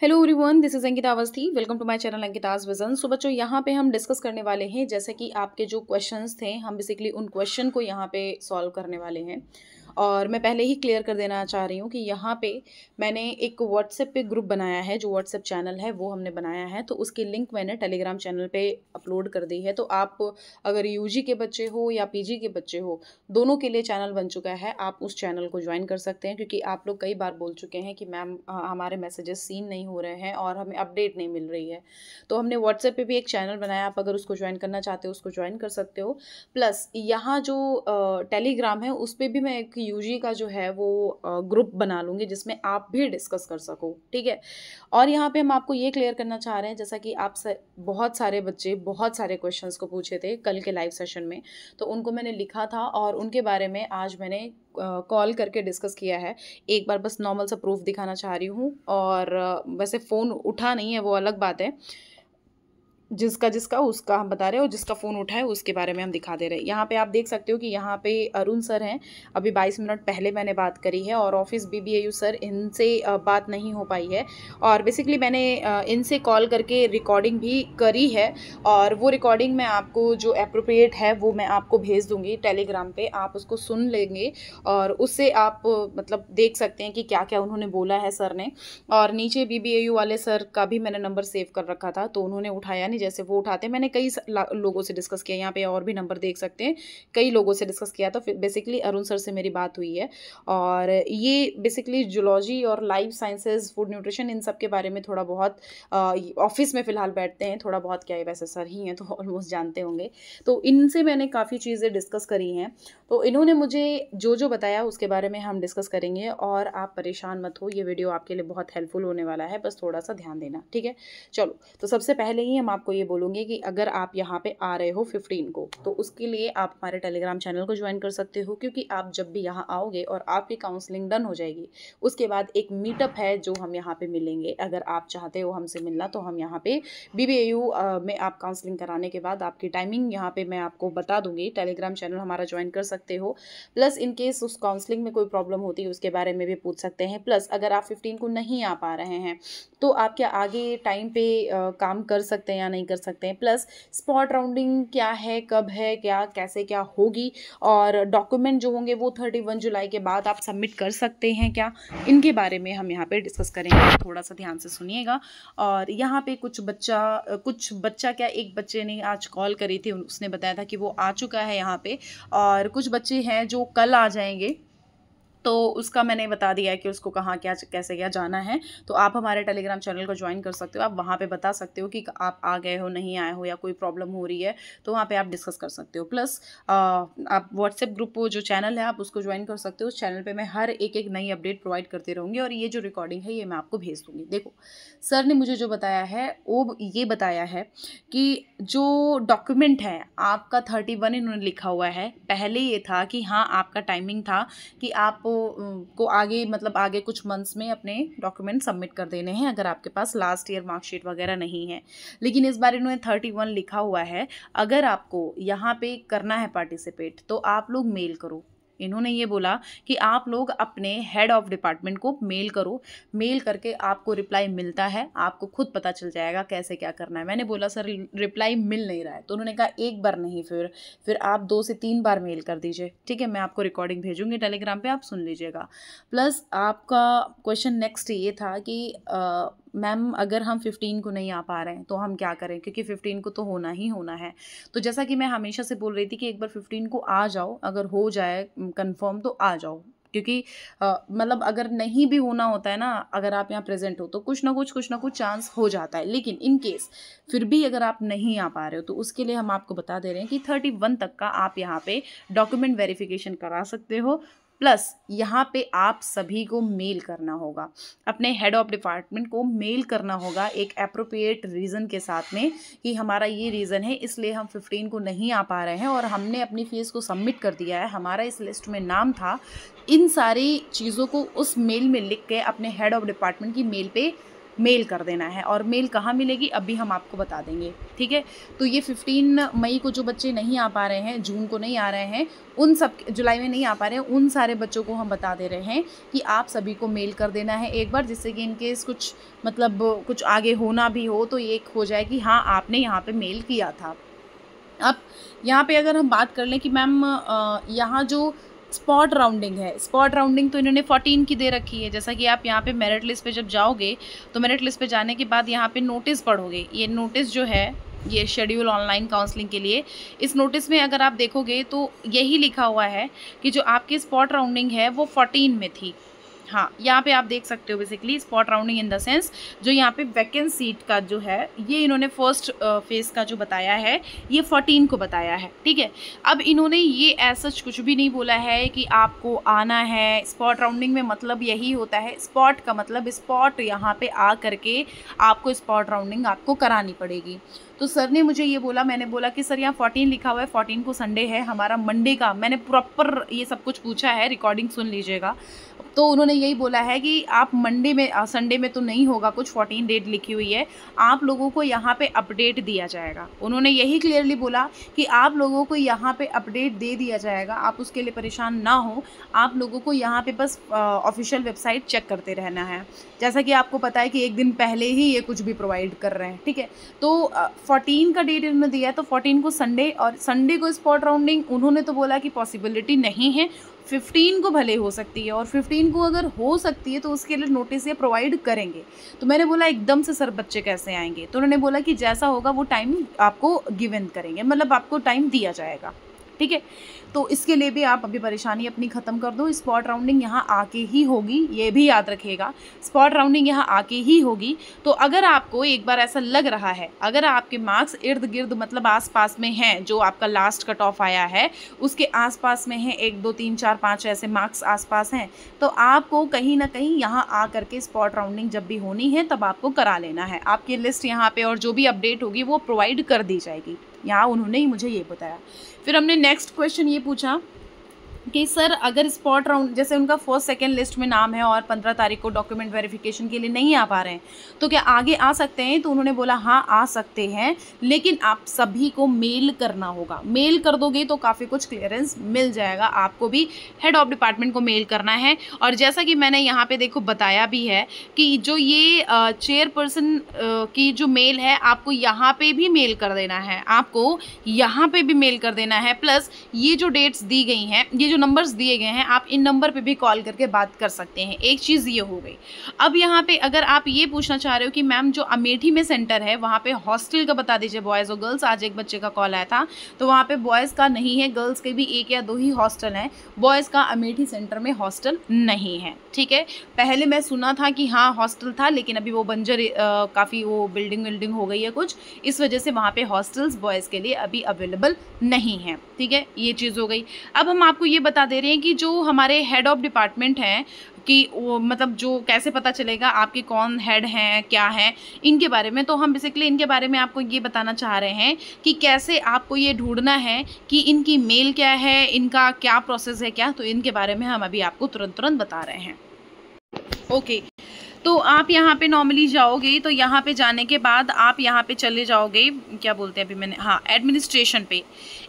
Hello everyone, this is Ankita Awasthi. Welcome to my channel Ankita's vision. So बच्चों, यहाँ पे हम डिस्कस करने वाले हैं जैसे कि आपके जो क्वेश्चंस थे, हम बेसिकली उन क्वेश्चन को यहाँ पे सॉल्व करने वाले हैं। और मैं पहले ही क्लियर कर देना चाह रही हूँ कि यहाँ पे मैंने एक व्हाट्सएप पे ग्रुप बनाया है, जो व्हाट्सएप चैनल है वो हमने बनाया है, तो उसकी लिंक मैंने टेलीग्राम चैनल पे अपलोड कर दी है। तो आप अगर यूजी के बच्चे हो या पीजी के बच्चे हो, दोनों के लिए चैनल बन चुका है, आप उस चैनल को ज्वाइन कर सकते हैं। क्योंकि आप लोग कई बार बोल चुके हैं कि मैम हमारे मैसेजेस सीन नहीं हो रहे हैं और हमें अपडेट नहीं मिल रही है, तो हमने व्हाट्सएप पे भी एक चैनल बनाया। आप अगर उसको ज्वाइन करना चाहते हो उसको ज्वाइन कर सकते हो। प्लस यहाँ जो टेलीग्राम है उस पर भी मैं एक यूजी का जो है वो ग्रुप बना लूँगी, जिसमें आप भी डिस्कस कर सको, ठीक है। और यहाँ पे हम आपको ये क्लियर करना चाह रहे हैं, जैसा कि बहुत सारे बच्चे बहुत सारे क्वेश्चंस को पूछे थे कल के लाइव सेशन में, तो उनको मैंने लिखा था और उनके बारे में आज मैंने कॉल करके डिस्कस किया है। एक बार बस नॉर्मल सा प्रूफ दिखाना चाह रही हूँ। और वैसे फ़ोन उठा नहीं है वो अलग बात है, जिसका उसका हम बता रहे हैं, और जिसका फ़ोन उठा है उसके बारे में हम दिखा दे रहे हैं। यहाँ पे आप देख सकते हो कि यहाँ पे अरुण सर हैं। अभी 22 मिनट पहले मैंने बात करी है, और ऑफिस BBAU सर, इनसे बात नहीं हो पाई है। और बेसिकली मैंने इनसे कॉल करके रिकॉर्डिंग भी करी है, और वो रिकॉर्डिंग मैं आपको जो अप्रोप्रिएट है वो मैं आपको भेज दूँगी टेलीग्राम पर। आप उसको सुन लेंगे और उससे आप मतलब देख सकते हैं कि क्या क्या उन्होंने बोला है सर ने। और नीचे BBAU वाले सर का भी मैंने नंबर सेव कर रखा था, तो उन्होंने उठाया नहीं, जैसे वो उठाते हैं। मैंने कई लोगों से डिस्कस किया, यहाँ पे और भी नंबर देख सकते हैं, कई लोगों से डिस्कस किया। तो फिर बेसिकली अरुण सर से मेरी बात हुई है, और ये बेसिकली जूलॉजी और लाइफ साइंसेज, फूड न्यूट्रिशन, इन सब के बारे में थोड़ा बहुत ऑफिस में फ़िलहाल बैठते हैं, थोड़ा बहुत क्या है, वैसे सर ही हैं तो ऑलमोस्ट जानते होंगे। तो इनसे मैंने काफ़ी चीज़ें डिस्कस करी हैं, तो इन्होंने मुझे जो जो बताया उसके बारे में हम डिस्कस करेंगे। और आप परेशान मत हो, ये वीडियो आपके लिए बहुत हेल्पफुल होने वाला है, बस थोड़ा सा ध्यान देना, ठीक है। चलो, तो सबसे पहले ही हम आपको ये बोलूँगी कि अगर आप यहाँ पे आ रहे हो 15 को, तो उसके लिए आप हमारे टेलीग्राम चैनल को ज्वाइन कर सकते हो। क्योंकि आप जब भी यहाँ आओगे और आपकी काउंसलिंग डन हो जाएगी, उसके बाद एक मीटअप है जो हम यहाँ पे मिलेंगे। अगर आप चाहते हो हमसे मिलना, तो हम यहाँ पे BBAU में आप काउंसलिंग कराने के बाद आपकी टाइमिंग यहाँ पे मैं आपको बता दूंगी। टेलीग्राम चैनल हमारा ज्वाइन कर सकते हो। प्लस इन केस उस काउंसलिंग में कोई प्रॉब्लम होती है उसके बारे में भी पूछ सकते हैं। प्लस अगर आप 15 को नहीं आ पा रहे हैं, तो आप क्या आगे टाइम पे काम कर सकते हैं या नहीं कर सकते हैं। प्लस स्पॉट राउंडिंग क्या है, कब है, क्या कैसे क्या होगी, और डॉक्यूमेंट जो होंगे वो 31 जुलाई के बाद आप सबमिट कर सकते हैं क्या, इनके बारे में हम यहाँ पे डिस्कस करेंगे। थोड़ा सा ध्यान से सुनिएगा। और यहाँ पे कुछ बच्चा क्या, एक बच्चे ने आज कॉल करी थी, उसने बताया था कि वो आ चुका है यहाँ पे, और कुछ बच्चे हैं जो कल आ जाएंगे, तो उसका मैंने बता दिया है कि उसको कहाँ क्या कैसे क्या जाना है। तो आप हमारे टेलीग्राम चैनल को ज्वाइन कर सकते हो। आप वहाँ पे बता सकते हो कि आप आ गए हो, नहीं आए हो, या कोई प्रॉब्लम हो रही है, तो वहाँ पे आप डिस्कस कर सकते हो। प्लस आप व्हाट्सएप ग्रुप जो चैनल है आप उसको ज्वाइन कर सकते हो। उस चैनल पर मैं हर एक नई अपडेट प्रोवाइड करती रहूँगी, और ये जो रिकॉर्डिंग है ये मैं आपको भेज दूँगी। देखो, सर ने मुझे जो बताया है वो ये बताया है कि जो डॉक्यूमेंट है आपका 31 इन्होंने लिखा हुआ है। पहले ये था कि हाँ, आपका टाइमिंग था कि आप को आगे मतलब आगे कुछ मंथ्स में अपने डॉक्यूमेंट सबमिट कर देने हैं, अगर आपके पास लास्ट ईयर मार्कशीट वगैरह नहीं है। लेकिन इस बार इन्होंने 31 लिखा हुआ है। अगर आपको यहाँ पे करना है पार्टिसिपेट, तो आप लोग मेल करो। इन्होंने ये बोला कि आप लोग अपने हेड ऑफ डिपार्टमेंट को मेल करो, मेल करके आपको रिप्लाई मिलता है, आपको खुद पता चल जाएगा कैसे क्या करना है। मैंने बोला सर रिप्लाई मिल नहीं रहा है, तो उन्होंने कहा एक बार नहीं, फिर आप 2 से 3 बार मेल कर दीजिए, ठीक है। मैं आपको रिकॉर्डिंग भेजूंगी टेलीग्राम पे, आप सुन लीजिएगा। प्लस आपका क्वेश्चन नेक्स्ट ये था कि मैम अगर हम 15 को नहीं आ पा रहे हैं तो हम क्या करें, क्योंकि 15 को तो होना ही होना है। तो जैसा कि मैं हमेशा से बोल रही थी कि एक बार 15 को आ जाओ, अगर हो जाए कंफर्म तो आ जाओ। क्योंकि मतलब अगर नहीं भी होना होता है ना, अगर आप यहाँ प्रेजेंट हो तो कुछ ना कुछ चांस हो जाता है। लेकिन इन केस फिर भी अगर आप नहीं आ पा रहे हो, तो उसके लिए हम आपको बता दे रहे हैं कि 31 तक का आप यहाँ पे डॉक्यूमेंट वेरिफिकेशन करा सकते हो। प्लस यहाँ पे आप सभी को मेल करना होगा, अपने हेड ऑफ डिपार्टमेंट को मेल करना होगा एक एप्रोप्रिएट रीज़न के साथ में, कि हमारा ये रीज़न है, इसलिए हम 15 को नहीं आ पा रहे हैं, और हमने अपनी फीस को सबमिट कर दिया है, हमारा इस लिस्ट में नाम था। इन सारी चीज़ों को उस मेल में लिख के अपने हेड ऑफ डिपार्टमेंट की मेल पे मेल कर देना है। और मेल कहाँ मिलेगी अभी हम आपको बता देंगे, ठीक है। तो ये 15 मई को जो बच्चे नहीं आ पा रहे हैं, जून को नहीं आ रहे हैं, उन सब, जुलाई में नहीं आ पा रहे हैं, उन सारे बच्चों को हम बता दे रहे हैं कि आप सभी को मेल कर देना है एक बार, जिससे कि इनकेस कुछ मतलब कुछ आगे होना भी हो तो ये हो जाए कि हाँ आपने यहाँ पे मेल किया था। अब यहाँ पे अगर हम बात कर लें कि मैम यहाँ जो स्पॉट राउंडिंग है, स्पॉट राउंडिंग तो इन्होंने 14 की दे रखी है। जैसा कि आप यहाँ पे मेरिट लिस्ट पे जब जाओगे तो मेरिट लिस्ट पे जाने के बाद यहाँ पे नोटिस पढ़ोगे। ये नोटिस जो है ये शेड्यूल ऑनलाइन काउंसलिंग के लिए, इस नोटिस में अगर आप देखोगे तो यही लिखा हुआ है कि जो आपकी स्पॉट राउंडिंग है वो 14 में थी। हाँ, यहाँ पे आप देख सकते हो basically spot rounding in the sense जो यहाँ पे वैकेंट सीट का जो है ये इन्होंने फर्स्ट फेज का जो बताया है ये 14 को बताया है, ठीक है। अब इन्होंने ये ऐसा कुछ भी नहीं बोला है कि आपको आना है। स्पॉट राउंडिंग में मतलब यही होता है, स्पॉट का मतलब स्पॉट यहाँ पे आ करके आपको स्पॉट राउंडिंग आपको करानी पड़ेगी। तो सर ने मुझे ये बोला, मैंने बोला कि सर यहाँ 14 लिखा हुआ है, 14 को संडे है हमारा, मंडे का, मैंने प्रॉपर ये सब कुछ पूछा है, रिकॉर्डिंग सुन लीजिएगा। तो उन्होंने यही बोला है कि आप मंडे में, संडे में तो नहीं होगा, कुछ 14 डेट लिखी हुई है, आप लोगों को यहाँ पे अपडेट दिया जाएगा। उन्होंने यही क्लियरली बोला कि आप लोगों को यहाँ पे अपडेट दे दिया जाएगा, आप उसके लिए परेशान ना हो, आप लोगों को यहाँ पे बस ऑफिशियल वेबसाइट चेक करते रहना है। जैसा कि आपको पता है कि एक दिन पहले ही ये कुछ भी प्रोवाइड कर रहे हैं, ठीक है। तो 14 का डेट इन्होंने दिया है, तो 14 को संडे, और संडे को स्पॉट राउंडिंग उन्होंने तो बोला कि पॉसिबिलिटी नहीं है, 15 को भले हो सकती है, और 15 को अगर हो सकती है तो उसके लिए नोटिस ये प्रोवाइड करेंगे। तो मैंने बोला एकदम से सर बच्चे कैसे आएंगे, तो उन्होंने बोला कि जैसा होगा वो टाइम आपको गिवन करेंगे, मतलब आपको टाइम दिया जाएगा, ठीक है। तो इसके लिए भी आप अभी परेशानी अपनी ख़त्म कर दो। स्पॉट राउंडिंग यहाँ आके ही होगी, ये भी याद रखिएगा, स्पॉट राउंडिंग यहाँ आके ही होगी। तो अगर आपको एक बार ऐसा लग रहा है, अगर आपके मार्क्स इर्द गिर्द मतलब आसपास में हैं, जो आपका लास्ट कट ऑफ आया है उसके आसपास में है, 1 2 3 4 5 ऐसे मार्क्स आसपास हैं, तो आपको कहीं ना कहीं यहाँ आ करके स्पॉट राउंडिंग जब भी होनी है तब आपको करा लेना है। आपकी लिस्ट यहाँ पे और जो भी अपडेट होगी वो प्रोवाइड कर दी जाएगी, यहाँ उन्होंने ही मुझे ये बताया। फिर हमने नेक्स्ट क्वेश्चन ये पूछा कि सर अगर स्पॉट राउंड, जैसे उनका फर्स्ट सेकंड लिस्ट में नाम है और 15 तारीख को डॉक्यूमेंट वेरिफिकेशन के लिए नहीं आ पा रहे हैं, तो क्या आगे आ सकते हैं? तो उन्होंने बोला हाँ आ सकते हैं, लेकिन आप सभी को मेल करना होगा। मेल कर दोगे तो काफ़ी कुछ क्लियरेंस मिल जाएगा। आपको भी हेड ऑफ डिपार्टमेंट को मेल करना है, और जैसा कि मैंने यहाँ पे देखो बताया भी है कि जो ये चेयरपर्सन की जो मेल है आपको यहाँ पे भी मेल कर देना है, आपको यहाँ पे भी मेल कर देना है। प्लस ये जो डेट्स दी गई हैं, ये जो नंबर्स दिए गए हैं, आप इन नंबर पे भी कॉल करके बात कर सकते हैं। एक चीज़ ये हो गई। अब यहाँ पे अगर आप ये पूछना चाह रहे हो कि मैम जो अमेठी में सेंटर है वहाँ पे हॉस्टल का बता दीजिए, बॉयज़ और गर्ल्स। आज एक बच्चे का कॉल आया था तो वहाँ पे बॉयज़ का नहीं है, गर्ल्स के भी 1 या 2 ही हॉस्टल हैं, बॉयज़ का अमेठी सेंटर में हॉस्टल नहीं है, ठीक है। पहले मैं सुना था कि हाँ हॉस्टल था, लेकिन अभी वो बंजर काफ़ी वो बिल्डिंग हो गई है कुछ, इस वजह से वहाँ पे हॉस्टल्स बॉयज़ के लिए अभी अवेलेबल नहीं है, ठीक है। ये चीज़ हो गई। अब हम आपको ये बता दे रहे हैं कि जो हमारे हेड ऑफ डिपार्टमेंट हैं कि वो मतलब जो कैसे पता चलेगा आपके कौन हेड हैं, क्या हैं, इनके बारे में। तो हम बेसिकली इनके बारे में आपको ये बताना चाह रहे हैं कि कैसे आपको ये ढूंढना है कि इनकी मेल क्या है, इनका क्या प्रोसेस है क्या, तो इनके बारे में हम अभी आपको तुरंत बता रहे हैं। ओके, तो आप यहाँ पे नॉर्मली जाओगे, तो यहाँ पे जाने के बाद आप यहाँ पे चले जाओगे, क्या बोलते हैं अभी मैंने, हाँ एडमिनिस्ट्रेशन पे।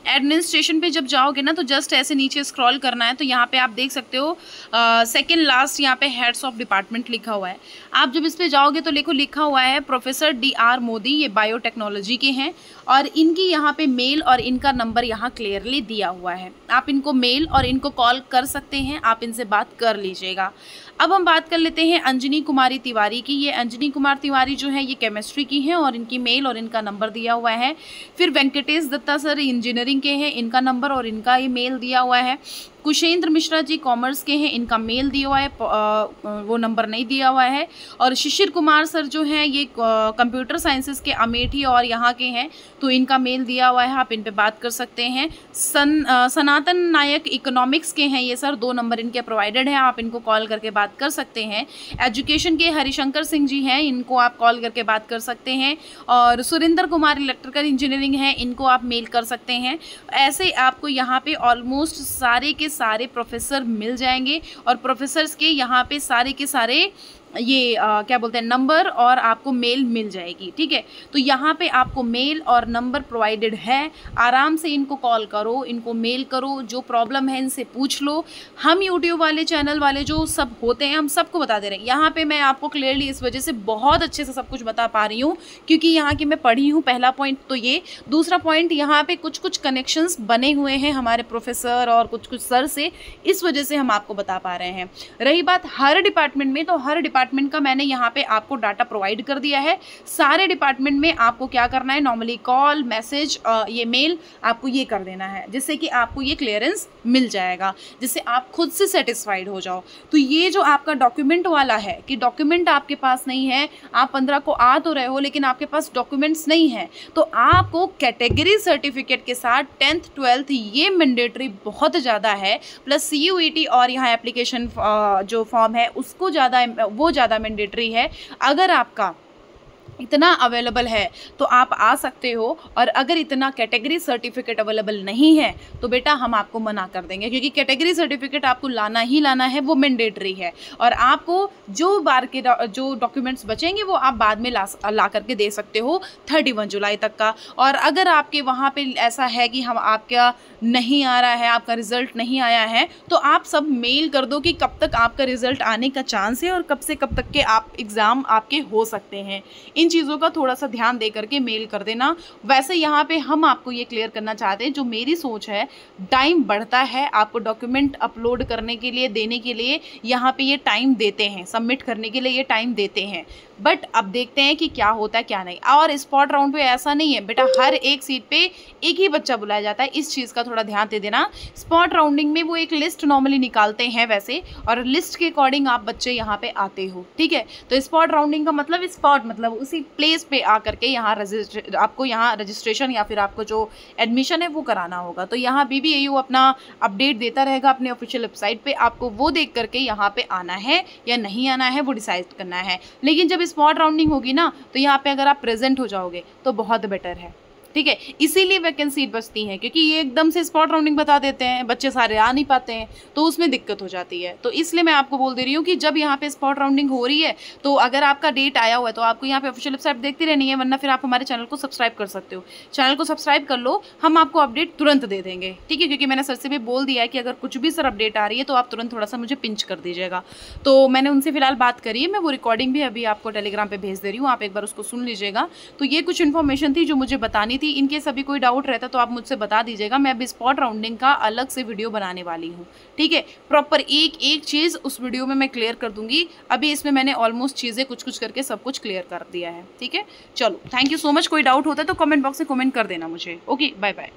एडमिनिस्ट्रेशन पे जब जाओगे ना तो जस्ट ऐसे नीचे स्क्रॉल करना है, तो यहाँ पे आप देख सकते हो सेकंड लास्ट यहाँ पे हेड्स ऑफ डिपार्टमेंट लिखा हुआ है। आप जब इस पे जाओगे तो देखो लिखा हुआ है प्रोफेसर DR मोदी, ये बायोटेक्नोलॉजी के हैं, और इनकी यहाँ पे मेल और इनका नंबर यहाँ क्लियरली दिया हुआ है। आप इनको मेल और इनको कॉल कर सकते हैं, आप इनसे बात कर लीजिएगा। अब हम बात कर लेते हैं अंजनी कुमारी तिवारी की। ये अंजनी कुमार तिवारी जो है ये केमिस्ट्री की हैं और इनकी मेल और इनका नंबर दिया हुआ है। फिर वेंकटेश दत्ता सर इंजीनियरिंग के हैं, इनका नंबर और इनका ये मेल दिया हुआ है। कुशेंद्र मिश्रा जी कॉमर्स के हैं, इनका मेल दिया हुआ है, वो नंबर नहीं दिया हुआ है। और शिशिर कुमार सर जो हैं ये कंप्यूटर साइंसेस के अमेठी और यहाँ के हैं, तो इनका मेल दिया हुआ है, आप इन पे बात कर सकते हैं। सनातन नायक इकोनॉमिक्स के हैं ये सर, 2 नंबर इनके प्रोवाइडेड हैं, आप इनको कॉल करके बात कर सकते हैं। एजुकेशन के हरिशंकर सिंह जी हैं, इनको आप कॉल करके बात कर सकते हैं। और सुरेंद्र कुमार इलेक्ट्रिकल इंजीनियरिंग है, इनको आप मेल कर सकते हैं। ऐसे आपको यहाँ पे ऑलमोस्ट सारे के सारे प्रोफेसर मिल जाएंगे, और प्रोफेसर्स के यहाँ पे सारे के सारे ये क्या बोलते हैं नंबर और आपको मेल मिल जाएगी। ठीक है, तो यहाँ पे आपको मेल और नंबर प्रोवाइडेड है, आराम से इनको कॉल करो, इनको मेल करो, जो प्रॉब्लम है इनसे पूछ लो। हम यूट्यूब वाले चैनल वाले जो सब होते हैं हम सबको बता दे रहे हैं। यहाँ पे मैं आपको क्लियरली इस वजह से बहुत अच्छे से सब कुछ बता पा रही हूँ क्योंकि यहाँ की मैं पढ़ी हूँ। पहला पॉइंट तो ये, दूसरा पॉइंट यहाँ पे कुछ कुछ कनेक्शंस बने हुए हैं हमारे प्रोफेसर और कुछ कुछ सर से, इस वजह से हम आपको बता पा रहे हैं। रही बात हर डिपार्टमेंट में, तो हर डिपार्टमेंट का मैंने यहाँ पे आपको डाटा प्रोवाइड कर दिया है। सारे डिपार्टमेंट में आपको क्या करना है, नॉर्मली कॉल, मैसेज, ये मेल आपको ये कर देना है, जिससे कि आपको ये क्लियरेंस मिल जाएगा, जिससे आप खुद से सेटिस्फाइड हो जाओ। तो ये जो आपका डॉक्यूमेंट वाला है कि डॉक्यूमेंट आपके पास नहीं है, आप 15 को आ तो रहे हो लेकिन आपके पास डॉक्यूमेंट्स नहीं है, तो आपको कैटेगरी सर्टिफिकेट के साथ 10th 12th ये मैंडेटरी बहुत ज़्यादा है, प्लस CUET और यहाँ एप्लीकेशन जो फॉर्म है उसको ज़्यादा मैंडेटरी है। अगर आपका इतना अवेलेबल है तो आप आ सकते हो, और अगर इतना कैटेगरी सर्टिफिकेट अवेलेबल नहीं है तो बेटा हम आपको मना कर देंगे, क्योंकि कैटेगरी सर्टिफिकेट आपको लाना ही लाना है, वो मैंडेटरी है। और आपको जो बार के जो डॉक्यूमेंट्स बचेंगे वो आप बाद में ला करके दे सकते हो 31 जुलाई तक का। और अगर आपके वहाँ पे ऐसा है कि हम आपका नहीं आ रहा है, आपका रिजल्ट नहीं आया है, तो आप सब मेल कर दो कि कब तक आपका रिजल्ट आने का चांस है और कब से कब तक के आप एग्ज़ाम आपके हो सकते हैं। इन चीज़ों का थोड़ा सा ध्यान दे करके मेल कर देना। वैसे यहाँ पे हम आपको ये क्लियर करना चाहते हैं, जो मेरी सोच है, टाइम बढ़ता है आपको डॉक्यूमेंट अपलोड करने के लिए, देने के लिए यहाँ पे ये टाइम देते हैं, सबमिट करने के लिए ये टाइम देते हैं, बट अब देखते हैं कि क्या होता है क्या नहीं। और स्पॉट राउंड पे ऐसा नहीं है बेटा, हर एक सीट पे एक ही बच्चा बुलाया जाता है, इस चीज़ का थोड़ा ध्यान दे देना। स्पॉट राउंडिंग में वो एक लिस्ट नॉर्मली निकालते हैं वैसे, और लिस्ट के अकॉर्डिंग आप बच्चे यहाँ पे आते हो। ठीक है, तो स्पॉट राउंडिंग का मतलब स्पॉट मतलब उसी प्लेस पे आ करके यहाँ आपको यहाँ रजिस्ट्रेशन या फिर आपको जो एडमिशन है वो कराना होगा। तो यहाँ BBAU अपना अपडेट देता रहेगा अपने ऑफिशियल वेबसाइट पे, आपको वो देख करके यहाँ पे आना है या नहीं आना है वो डिसाइड करना है। लेकिन जब स्पॉट राउंडिंग होगी ना, तो यहाँ पे अगर आप प्रेजेंट हो जाओगे तो बहुत बेटर है। ठीक है, इसीलिए वैकेंसी बचती है, क्योंकि ये एकदम से स्पॉट राउंडिंग बता देते हैं, बच्चे सारे आ नहीं पाते हैं, तो उसमें दिक्कत हो जाती है। तो इसलिए मैं आपको बोल दे रही हूँ कि जब यहाँ पे स्पॉट राउंडिंग हो रही है, तो अगर आपका डेट आया हुआ है तो आपको यहाँ पे ऑफिशियल वेबसाइट देखती रहनी है, वरना फिर आप हमारे चैनल को सब्सक्राइब कर सकते हो। चैनल को सब्सक्राइब कर लो, हम आपको अपडेट तुरंत दे देंगे। ठीक है, क्योंकि मैंने सर से भी बोल दिया है कि अगर कुछ भी सर अपडेट आ रही है तो आप तुरंत थोड़ा सा मुझे पिंच कर दीजिएगा। तो मैंने उनसे फिलहाल बात करी है, मैं वो रिकॉर्डिंग भी अभी आपको टेलीग्राम पर भेज दे रही हूँ, आप एक बार उसको सुन लीजिएगा। तो ये कुछ इन्फॉर्मेशन थी जो मुझे बतानी थी। इनके सभी कोई डाउट रहता तो आप मुझसे बता दीजिएगा, मैं अभी स्पॉट राउंडिंग का अलग से वीडियो बनाने वाली हूँ। ठीक है, प्रॉपर एक एक चीज़ उस वीडियो में मैं क्लियर कर दूंगी। अभी इसमें मैंने ऑलमोस्ट चीज़ें कुछ कुछ करके सब कुछ क्लियर कर दिया है। ठीक है, चलो थैंक यू सो मच। कोई डाउट होता है तो कमेंट बॉक्स में कमेंट कर देना मुझे। Okay, bye bye.